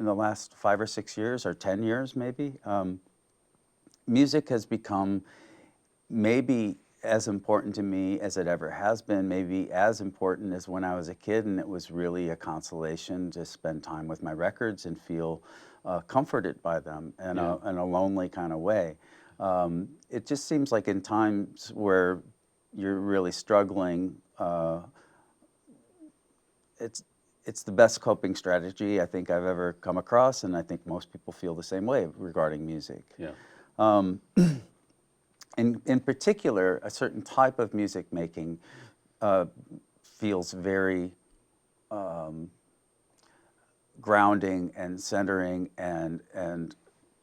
the last 5 or 6 years, or 10 years maybe, music has become maybe as important to me as it ever has been, maybe as important as when I was a kid, and it was really a consolation to spend time with my records and feel comforted by them in a lonely kind of way. It just seems like in times where you're really struggling, it's the best coping strategy I think I've ever come across, and I think most people feel the same way regarding music. Yeah. In particular, a certain type of music making feels very grounding and centering and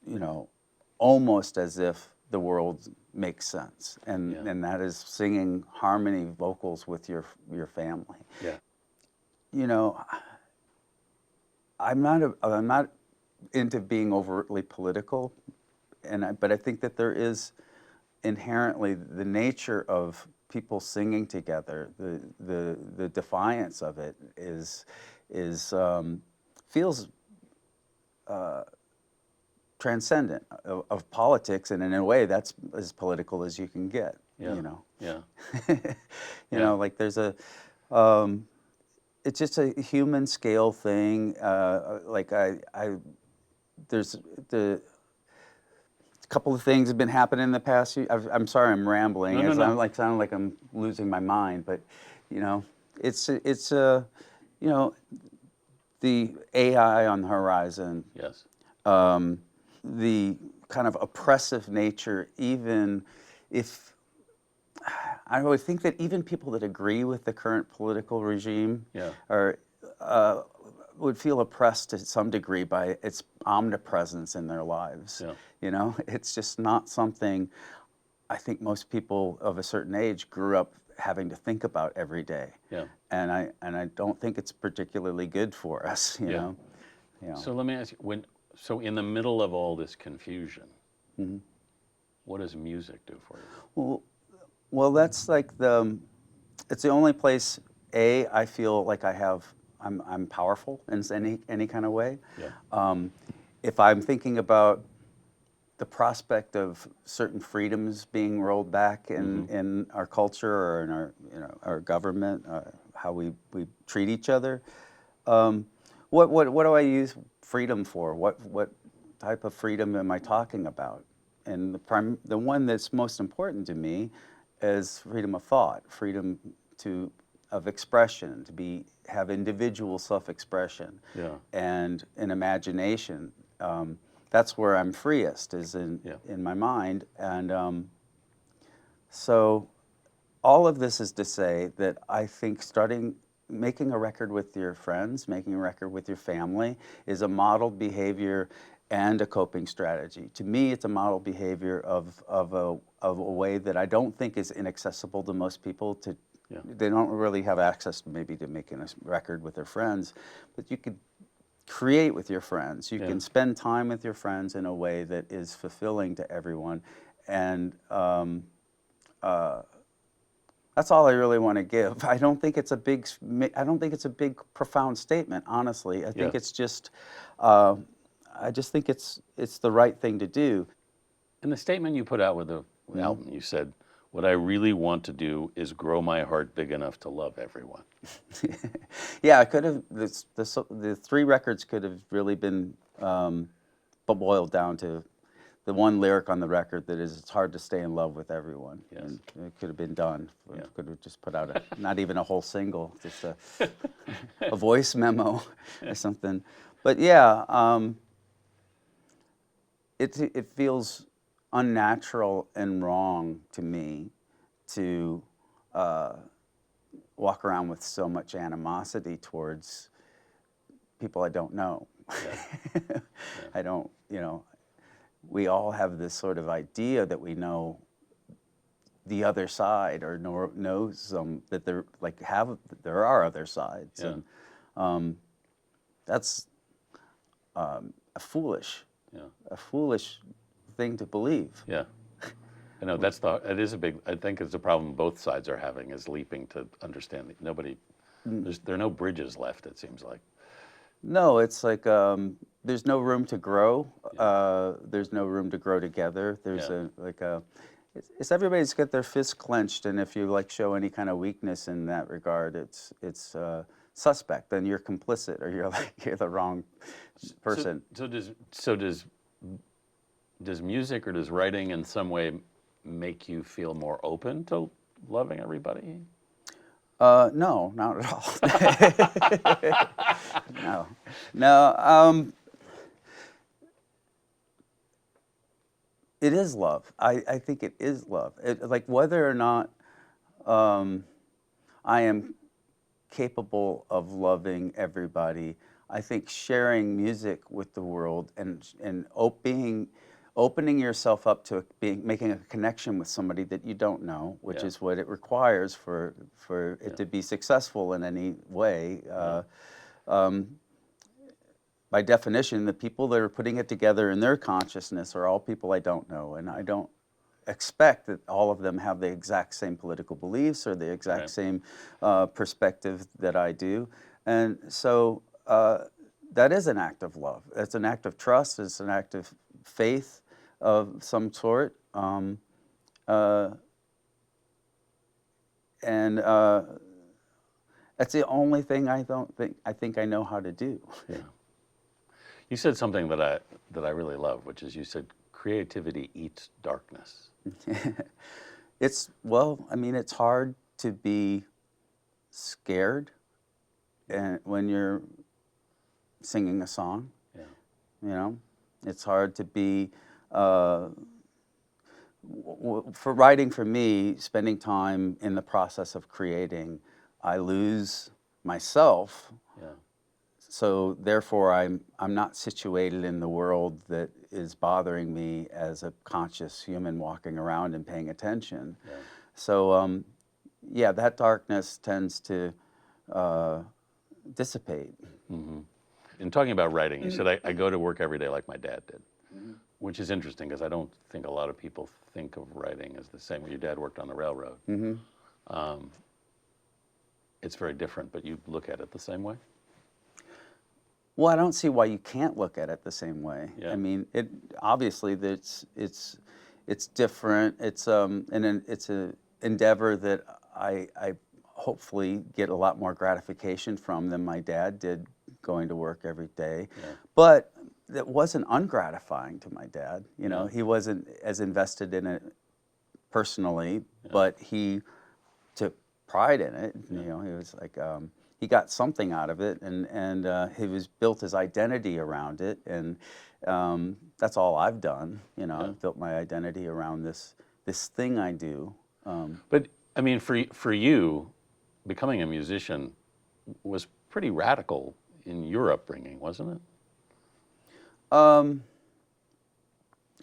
you know, almost as if the world makes sense, and that is singing harmony vocals with your family. Yeah. You know, I'm not into being overtly political, but I think that there is inherently the nature of people singing together, the defiance of it feels transcendent of politics, and in a way that's as political as you can get. Yeah. You know. Yeah. You know, like there's a it's just a human scale thing. Like there's a couple of things have been happening in the past year. I'm sorry, I'm rambling. No. I'm sounding like I'm losing my mind, but you know, it's you know, the AI on the horizon. Yes. The kind of oppressive nature, even if I would think that even people that agree with the current political regime are would feel oppressed to some degree by its omnipresence in their lives. Yeah. You know, it's just not something I think most people of a certain age grew up having to think about every day. Yeah. And I don't think it's particularly good for us. You know. So let me ask you, so in the middle of all this confusion, what does music do for you? Well, that's like it's the only place I feel like I'm powerful in any kind of way. Yeah. If I'm thinking about the prospect of certain freedoms being rolled back in our culture or in our government, how we treat each other, what do I use freedom for? What type of freedom am I talking about? And the one that's most important to me is freedom of thought, freedom of expression, have individual self-expression, and an imagination. That's where I'm freest, is in my mind. And so all of this is to say that I think making a record with your friends, making a record with your family is a modeled behavior and a coping strategy. To me, it's a model behavior of a way that I don't think is inaccessible to most people. They don't really have access maybe to making a record with their friends, but you could create with your friends. You can spend time with your friends in a way that is fulfilling to everyone, and that's all I really want to give. I don't think it's a big profound statement, honestly. I think it's just. I just think it's the right thing to do. In the statement you put out with the album, you said, "What I really want to do is grow my heart big enough to love everyone." Yeah, I could have. The 3 records could have really been boiled down to the one lyric on the record that is, "It's hard to stay in love with everyone." Yes. And it could have been done. Could have just put out not even a whole single, just a voice memo or something. But yeah. It feels unnatural and wrong to me to walk around with so much animosity towards people I don't know. I don't, we all have this sort of idea that we know the other side, or know that there are other sides, and that's a foolish thing to believe. Yeah, I know I think it's a problem both sides are having, is leaping to understand that there are no bridges left, it seems like. No, it's like there's no room to grow. There's no room to grow together. There's it's everybody's got their fists clenched, and if you like show any kind of weakness in that regard, it's suspect. Then you're complicit, or you're the wrong person. Does music or does writing in some way make you feel more open to loving everybody? No, not at all. No. It is love. I think it is love. Like whether or not I am capable of loving everybody, I think sharing music with the world and opening yourself up to making a connection with somebody that you don't know, which is what it requires for it to be successful in any way. By definition, the people that are putting it together in their consciousness are all people I don't know, and I don't expect that all of them have the exact same political beliefs or the exact same perspective that I do. And so that is an act of love. It's an act of trust. It's an act of faith of some sort. And that's the only thing I think I know how to do. Yeah. You said something that I really love, which is you said creativity eats darkness. It's hard to be scared and when you're singing a song. Yeah. You know, it's hard to be for writing. For me, spending time in the process of creating, I lose myself. Yeah. So therefore, I'm not situated in the world that is bothering me as a conscious human walking around and paying attention. Yeah. So that darkness tends to dissipate. Mm-hmm. In talking about writing, you said I go to work every day like my dad did, which is interesting because I don't think a lot of people think of writing as the same. Your dad worked on the railroad. It's very different, but you look at it the same way? Well, I don't see why you can't look at it the same way. Yeah. I mean, obviously it's different. It's it's an endeavor that I hopefully get a lot more gratification from than my dad did going to work every day. Yeah. But it wasn't ungratifying to my dad. You know, he wasn't as invested in it personally, but he took pride in it. You know, he was like. He got something out of it, and he built his identity around it, and that's all I've done. You know, I've built my identity around this thing I do. But I mean, for you, becoming a musician was pretty radical in your upbringing, wasn't it?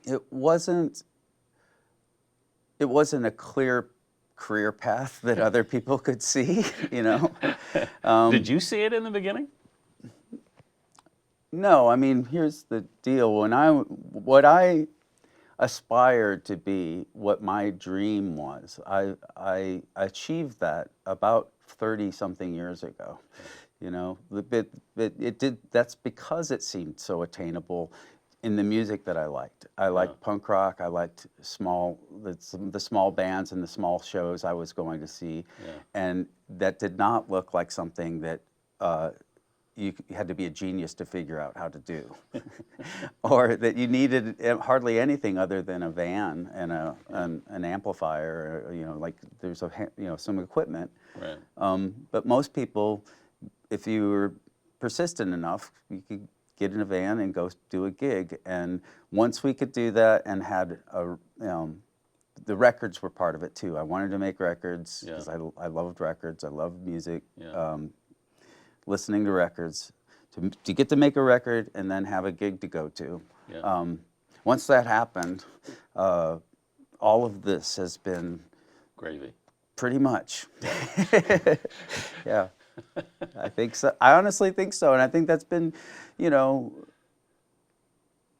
It wasn't a clear career path that other people could see, you know. Did you see it in the beginning? No, I mean, here's the deal. What I aspired to be, what my dream was, I achieved that about 30-something years ago. You know, that's because it seemed so attainable in the music that I liked. I liked punk rock. I liked the small bands and the small shows I was going to see, and that did not look like something that you had to be a genius to figure out how to do, or that you needed hardly anything other than a van and an amplifier. Or, you know, like there's some equipment. Right. But most people, if you were persistent enough, you could get in a van and go do a gig. And once we could do that and had the records were part of it too. I wanted to make records because I loved records. I loved music, listening to records. To get to make a record and then have a gig to go to. Yeah. Once that happened, all of this has been Gravy. pretty much. Yeah. I think so. I honestly think so, and I think that's been, you know.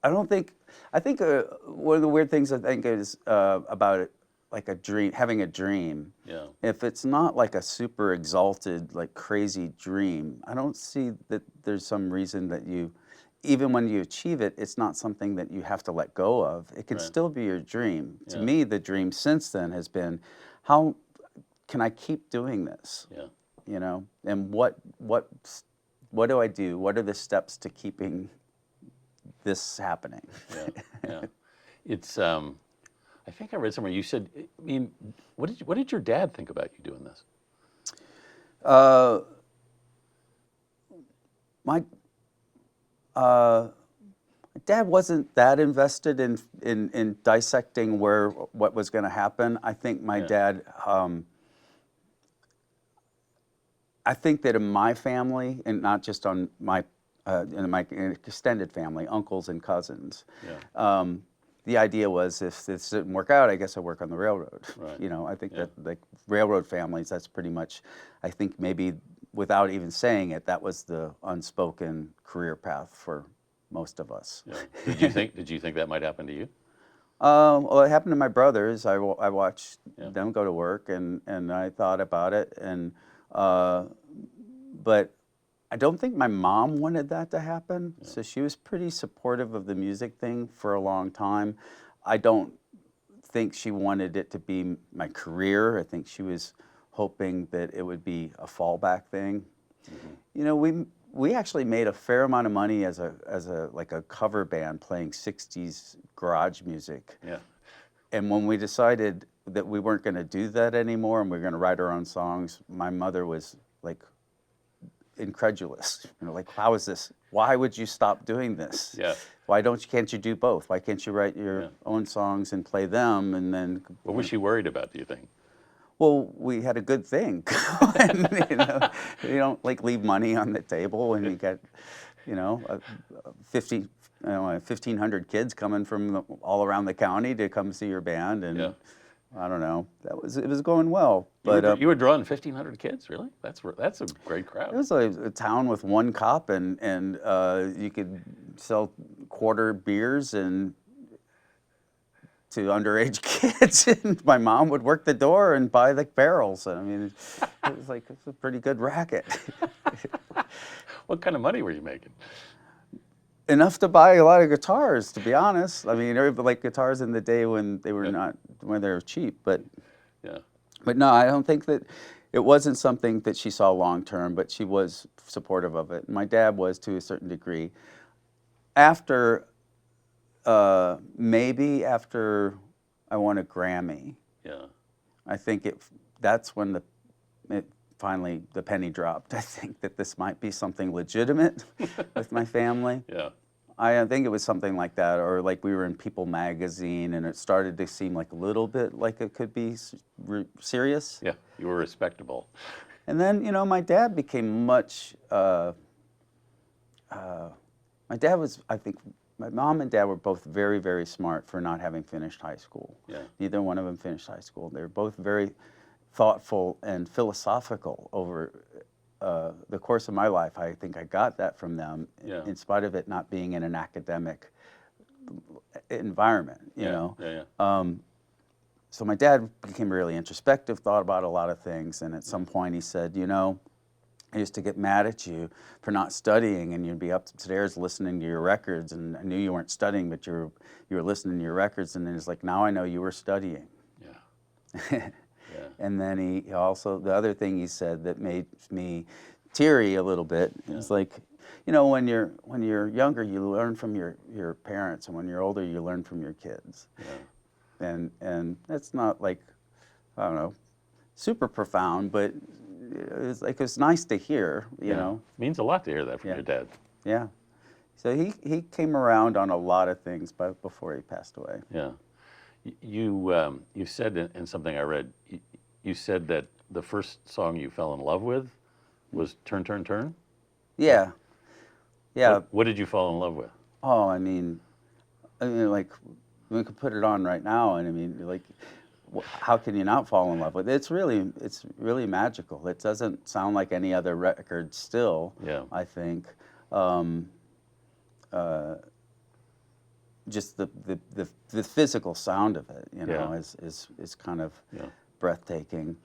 I think one of the weird things I think is about like a dream, having a dream. Yeah. If it's not like a super exalted, like crazy dream, I don't see that there's some reason that even when you achieve it, it's not something that you have to let go of. It can Right. still be your dream. To Yeah. me, the dream since then has been, how can I keep doing this? Yeah. You know, and what do I do? What are the steps to keeping this happening? Yeah. Yeah. It's I think I read somewhere you said, I mean, what did your dad think about you doing this? Uh, my dad wasn't that invested in dissecting what was going to happen. I think my Yeah. dad. I think that in my family, and not just on in my extended family, uncles and cousins, Yeah. the idea was if this didn't work out, I guess I'd work on the railroad. Right. You know, I think Yeah. that like railroad families, that's pretty much, I think maybe without even saying it, that was the unspoken career path for most of us. Yeah. Did you think that might happen to you? Well, it happened to my brothers. I watched Yeah. them go to work, and I thought about it, but I don't think my mom wanted that to happen. Yeah. So she was pretty supportive of the music thing for a long time. I don't think she wanted it to be my career. I think she was hoping that it would be a fallback thing. Mm-hmm. You know, we actually made a fair amount of money as a like a cover band playing 60s garage music. Yeah. And when we decided that we weren't going to do that anymore and we were going to write our own songs, my mother was like incredulous. You know, like, how is this? Why would you stop doing this? Yeah. Can't you do both? Why can't you write your Yeah. own songs and play them and then? What was she worried about, do you think? Well, we had a good thing. And, you don't like leave money on the table when you get, 1,500 kids coming from all around the county to come see your band, and Yeah. I don't know. It was going well, but You were drawing 1,500 kids, really? That's a great crowd. it was a town with one cop, and you could sell quarter beers and to underage kids, and my mom would work the door and buy the barrels. I mean, it's a pretty good racket. What kind of money were you making? Enough to buy a lot of guitars, to be honest. I mean, everybody liked guitars in the day when they were when they were cheap, but Yeah. no, I don't think that it wasn't something that she saw long term, but she was supportive of it. My dad was to a certain degree. Maybe after I won a Grammy, Yeah. I think that's when finally the penny dropped. I think that this might be something legitimate with my family. Yeah. I think it was something like that, or like we were in People magazine, and it started to seem like a little bit like it could be serious. Yeah. You were respectable. And then, my dad became much. My dad was, I think, my mom and dad were both very, very smart for not having finished high school. Yeah. Neither one of them finished high school. They were both very thoughtful and philosophical over the course of my life. I think I got that from them, Yeah. in spite of it not being in an academic environment, you know. Yeah. Yeah. So my dad became really introspective, thought about a lot of things, and at some point he said, I used to get mad at you for not studying, and you'd be upstairs listening to your records, and I knew you weren't studying, but you were listening to your records, and then it's like, now I know you were studying. Yeah. Yeah. And then he also, the other thing he said that made me teary a little bit, is like, when you're younger, you learn from your parents, and when you're older, you learn from your kids. Yeah. And that's not like, I don't know, super profound, but it's nice to hear, you know. Means a lot to hear that from your dad. Yeah. So he came around on a lot of things before he passed away. Yeah. You said in something I read, you said that the first song you fell in love with was Turn, Turn, Turn? Yeah. Yeah. What did you fall in love with? Oh, I mean, like, we could put it on right now, and I mean, like, how can you not fall in love with it? It's really magical. It doesn't sound like any other record still, Yeah. I think. just the physical sound of it, you know, Yeah. is kind of Yeah. breathtaking.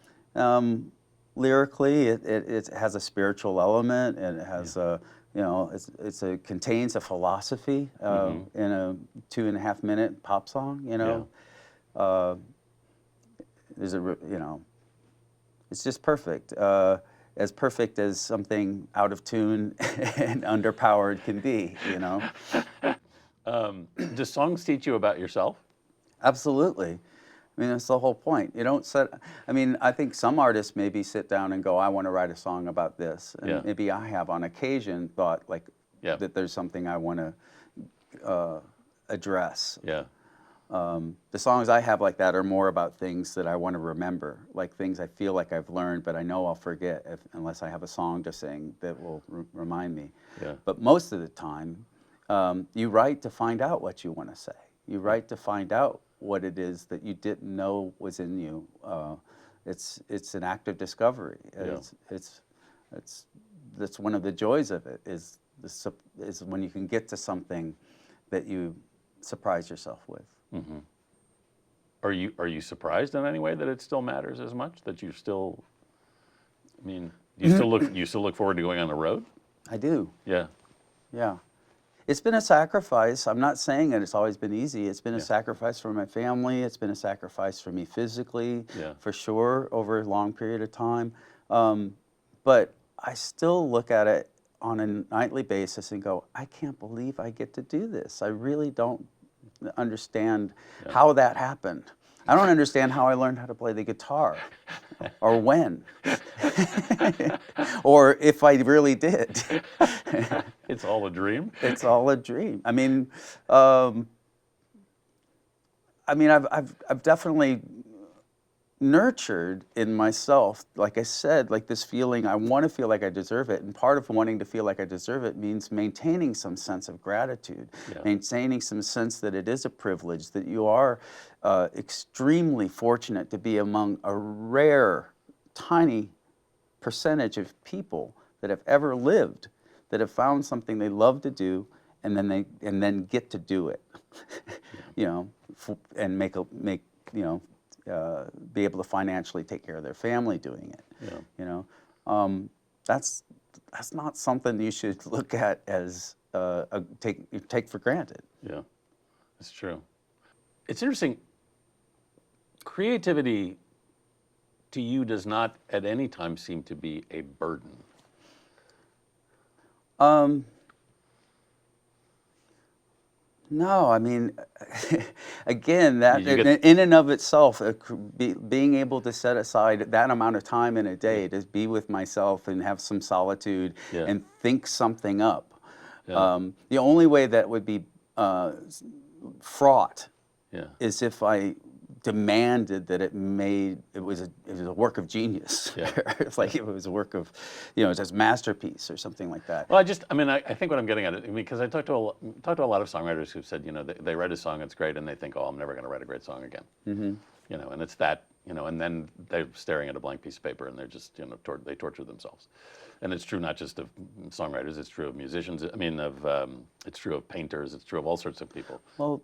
Lyrically, it has a spiritual element, and it has a, you know, contains a philosophy in a 2.5 minute pop song, you know. There's you know, it's just perfect. As perfect as something out of tune and underpowered can be, you know. Do songs teach you about yourself? Absolutely. I mean, that's the whole point. You don't set, I mean, I think some artists maybe sit down and go, I want to write a song about this. And Yeah. maybe I have on occasion thought like Yeah. that there's something I want to address. Yeah. The songs I have like that are more about things that I want to remember, like things I feel like I've learned, but I know I'll forget unless I have a song to sing that will remind me. Yeah. But most of the time, you write to find out what you want to say. You write to find out what it is that you didn't know was in you. It's an act of discovery. Yeah. That's one of the joys of it is when you can get to something that you surprise yourself with. Mm-hmm. Are you surprised in any way that it still matters as much? That you still, I mean, do you still look forward to going on the road? I do. Yeah. Yeah. It's been a sacrifice. I'm not saying that it's always been easy. It's been a sacrifice for my family. It's been a sacrifice for me physically, for sure, over a long period of time. But I still look at it on a nightly basis and go, I can't believe I get to do this. I really don't understand how that happened. I don't understand how I learned how to play the guitar, or when, or if I really did. It's all a dream. It's all a dream. I mean, I've definitely nurtured in myself, like I said, like this feeling, I want to feel like I deserve it. And part of wanting to feel like I deserve it means maintaining some sense of gratitude, maintaining some sense that it is a privilege, that you are extremely fortunate to be among a rare, tiny percentage of people that have ever lived, that have found something they love to do, and then get to do it, you know, and be able to financially take care of their family doing it. Yeah. You know, that's not something you should look at as take for granted. Yeah, it's true. It's interesting. Creativity to you does not at any time seem to be a burden. No, I mean, again, that You get- in and of itself, being able to set aside that amount of time in a day to be with myself and have some solitude and think something up. The only way that would be fraught is if I demanded that it was a work of genius. It's like it was a work of, you know, just masterpiece or something like that. Well, I think what I'm getting at it, because I talked to a lot of songwriters who've said, you know, they write a song, it's great, and they think, oh, I'm never going to write a great song again. You know, and it's that, you know, and then they're staring at a blank piece of paper and they're just, you know, they torture themselves. And it's true not just of songwriters, it's true of musicians. I mean, it's true of painters, it's true of all sorts of people. Well,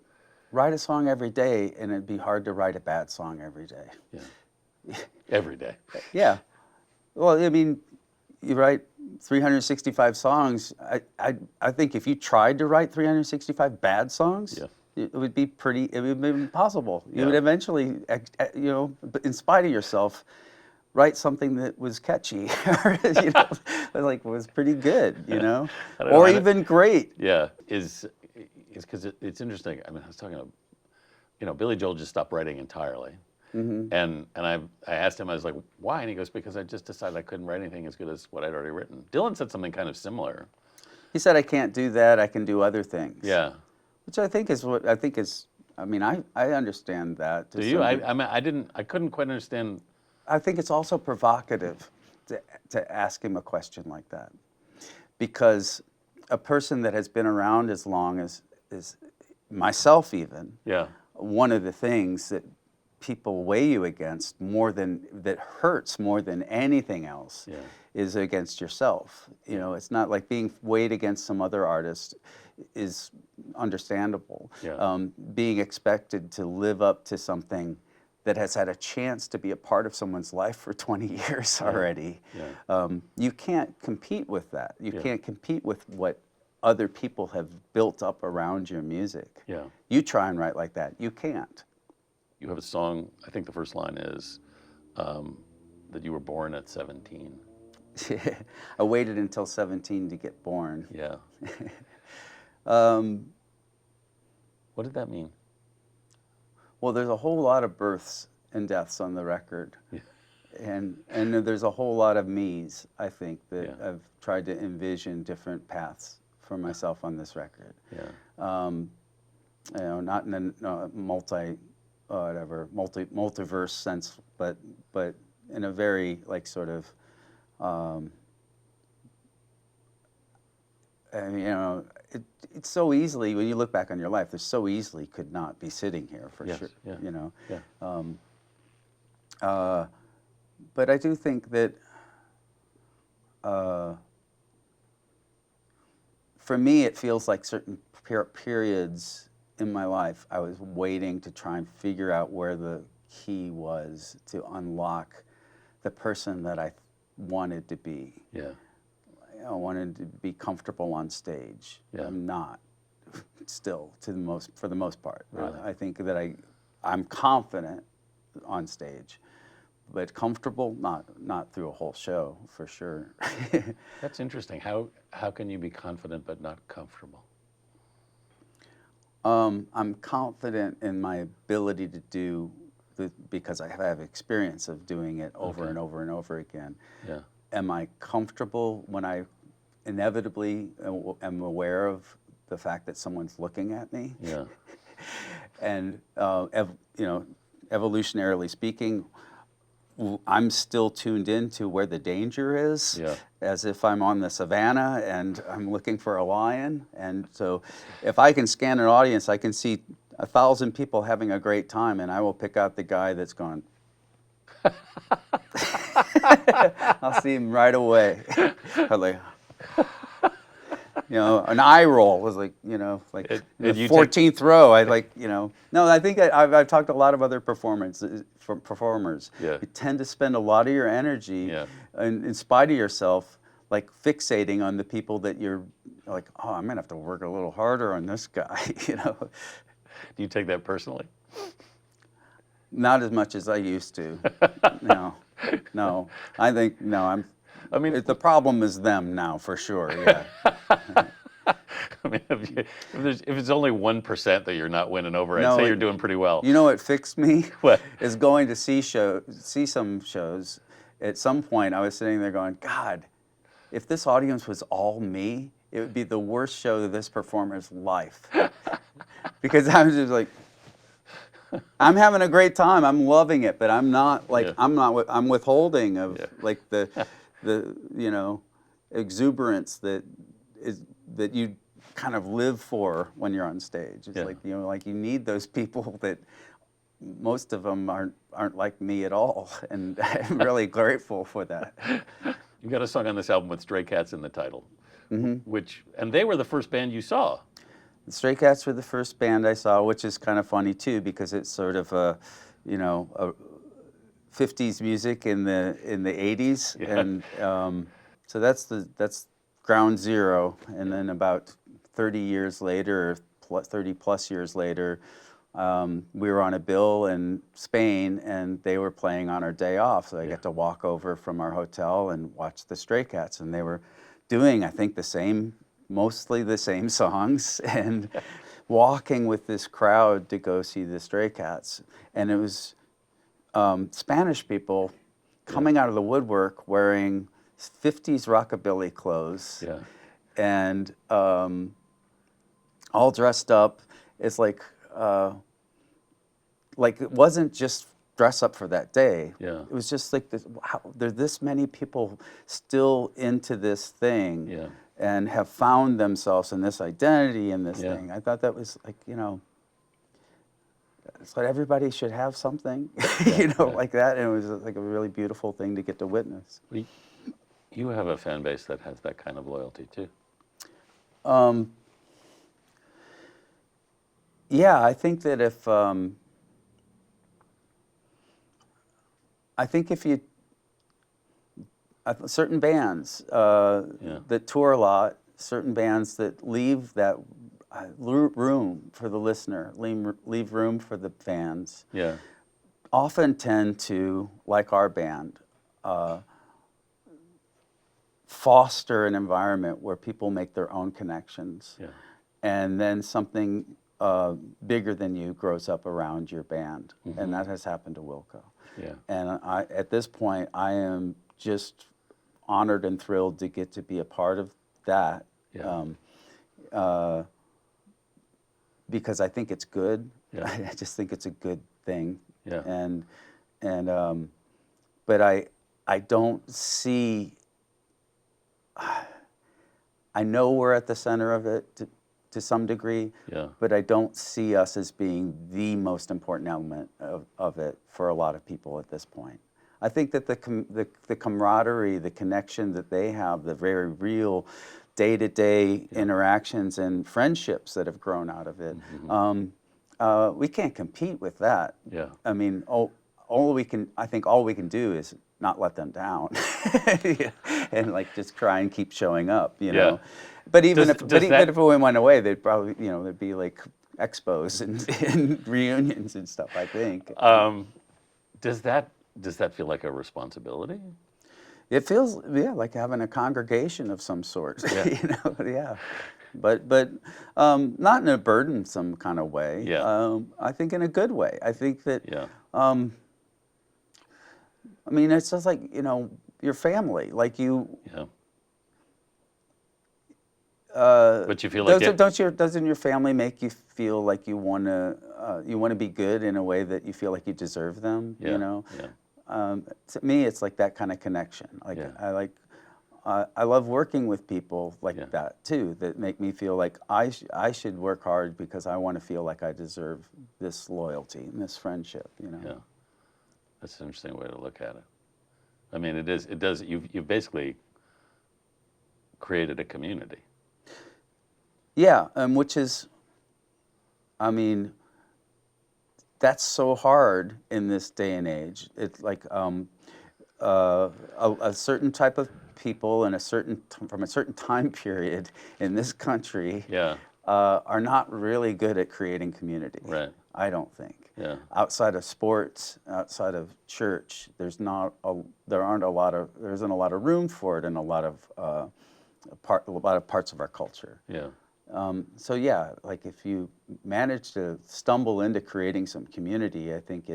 write a song every day, and it'd be hard to write a bad song every day. Yeah. Every day. Yeah. Well, I mean, you write 365 songs. I think if you tried to write 365 bad songs, it would be impossible. You would eventually, you know, in spite of yourself, write something that was catchy, you know, like was pretty good, you know, or even great. Yeah, is because it's interesting. I mean, I was talking to, you know, Billy Joel just stopped writing entirely, and I asked him, I was like, why? And he goes, because I just decided I couldn't write anything as good as what I'd already written. Dylan said something kind of similar. He said, I can't do that. I can do other things. Yeah. Which I think is what I think is. I mean, I understand that. Do you? I mean, I couldn't quite understand. I think it's also provocative to ask him a question like that, because a person that has been around as long as myself even, one of the things that people weigh you against that hurts more than anything else is against yourself. You know, it's not like being weighed against some other artist. is understandable. Yeah. Being expected to live up to something that has had a chance to be a part of someone's life for 20 years already. Yeah. You can't compete with that. You Yeah. can't compete with what other people have built up around your music. Yeah. You try and write like that, you can't. You have a song, I think the first line is that you were born at 17. I waited until 17 to get born. Yeah. Um, What did that mean? well, there's a whole lot of births and deaths on the record. Yeah. And there's a whole lot of me's, I think, that Yeah. I've tried to envision different paths for myself on this record. Yeah. You know, not in a multiverse sense, but in a very like sort of, you know, it's so easily when you look back on your life, there's so easily could not be sitting here for Yes, sure. yeah. You know. Yeah. But I do think that for me, it feels like certain periods in my life, I was waiting to try and figure out where the key was to unlock the person that I wanted to be. Yeah. I wanted to be comfortable on stage. Yeah. I'm not still for the most part. Really? I think that I'm confident on stage, but comfortable, not through a whole show for sure. That's interesting. How can you be confident but not comfortable? I'm confident in my ability to do because I have experience of doing it over and over and over again. Yeah. Am I comfortable when I inevitably am aware of the fact that someone's looking at me? Yeah. And you know, evolutionarily speaking, I'm still tuned into where the danger is, Yeah. as if I'm on the savannah and I'm looking for a lion. And so if I can scan an audience, I can see 1,000 people having a great time, and I will pick out the guy that's gone. I'll see him right away. I'm like, you know, an eye roll was like, you know, like And the you 14th row. I like, you know, no, I think I've talked to a lot of other performers. Yeah. You tend to spend a lot of your energy, Yeah. in spite of yourself, like fixating on the people that you're like, oh, I'm gonna have to work a little harder on this guy, you know. Do you take that personally? Not as much as I used to. No. I think no. I mean, The problem is them now, for sure. Yeah. I mean, if it's only 1% that you're not winning over, No, I'd say you're doing pretty well. You know what fixed me? What? Is going to see some shows. At some point, I was sitting there going, God, if this audience was all me, it would be the worst show of this performer's life. Because I was just like, I'm having a great time. I'm loving it, but I'm not like Yeah. I'm withholding of Yeah. like the you know, exuberance that you kind of live for when you're on stage. It's Yeah. like, you know, like you need those people that most of them aren't like me at all, and I'm really grateful for that. You got a song on this album with Stray Cats in the title, Mm-hmm. and they were the first band you saw. The Stray Cats were the first band I saw, which is kind of funny too, because it's sort of a 50s music in the 80s, Yeah. and so that's ground zero. And then about 30 years later, or 30 plus years later, we were on a bill in Spain, and they were playing on our day off. So I got to walk over from our hotel and watch the Stray Cats, and they were doing, I think, mostly the same songs, and walking with this crowd to go see the Stray Cats. And it was Spanish people coming out of the woodwork wearing 50s rockabilly clothes, Yeah. and all dressed up. It's like it wasn't just dress up for that day. Yeah. It was just like this, wow, there's this many people still into this thing. Yeah. And have found themselves in this identity in this Yeah. thing. I thought that was like, you know, it's like everybody should have something, like that. And it was like a really beautiful thing to get to witness. You have a fan base that has that kind of loyalty too. Yeah, I think that if you certain bands that tour a lot, certain bands that leave that room for the listener, leave room for the fans, Yeah. often tend to, like our band, foster an environment where people make their own connections, Yeah. and then something bigger than you grows up around your band, and that has happened to Wilco. Yeah. And at this point, I am just honored and thrilled to get to be a part of that, Yeah. because I think it's good. Yeah. I just think it's a good thing. Yeah. But I don't see. I know we're at the center of it to some degree, Yeah. but I don't see us as being the most important element of it for a lot of people at this point. I think that the camaraderie, the connection that they have, the very real day-to-day interactions and friendships that have grown out of it, we can't compete with that. Yeah. I mean, all we can do is not let them down, and like just try and keep showing up, you know. But even if it went away, they'd probably, there'd be like expos and reunions and stuff, I think. Does that feel like a responsibility? It feels, like having a congregation of some sort, Yeah. But not in a burdensome kind of way. Yeah. I think in a good way. I think that, Yeah. I mean, it's just like, your family, like you. Yeah. But you feel like doesn't your family make you feel like you want to be good in a way that you feel like you deserve them? Yeah. Yeah. To me, it's like that kind of connection. Like I love working with people like that too, that make me feel like I should work hard because I want to feel like I deserve this loyalty and this friendship. Yeah. That's an interesting way to look at it. I mean, it does. You've basically created a community. Yeah, which is, I mean, that's so hard in this day and age. It's like a certain type of people and from a certain time period in this country are not really good at creating community. Right. I don't think. Yeah. Outside of sports, outside of church, there isn't a lot of room for it in a lot of parts of our culture. Yeah. So like if you manage to stumble into creating some community, I think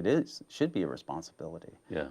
should be a responsibility. Yeah.